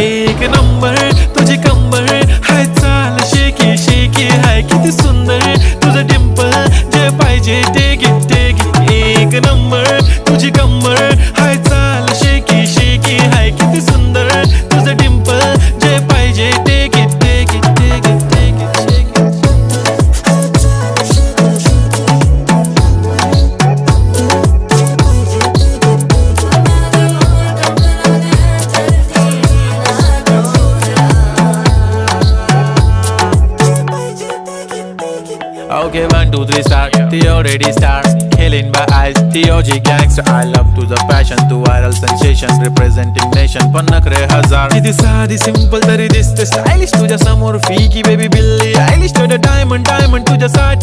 एक नंबर तुझी कंबर हाय, चाल शेकी शेकी हाय, किती सुंदर तुझं डिंपल, जे पाहिजे ते घे ते घे. एक नंबर तुझी कंबर हाय, चाल शेकी शेकी हाय, किती सुंदर तुझं डिंपल, जे पाहिजे ते घे ते घे ते घे ते घे. Okay, 1, 2, 3 start. The already start. Killing by eyes. The OG gangster. I love to the passion, to viral sensation, representing nation. पण नखरे हजार. किती साधी सिंपल तरी दिसते स्टायलिश तुझ्या समोर, फीकी बेबी बिल्ली आयलिश. तो डायमंड डायमंड तुझ्यासाठी.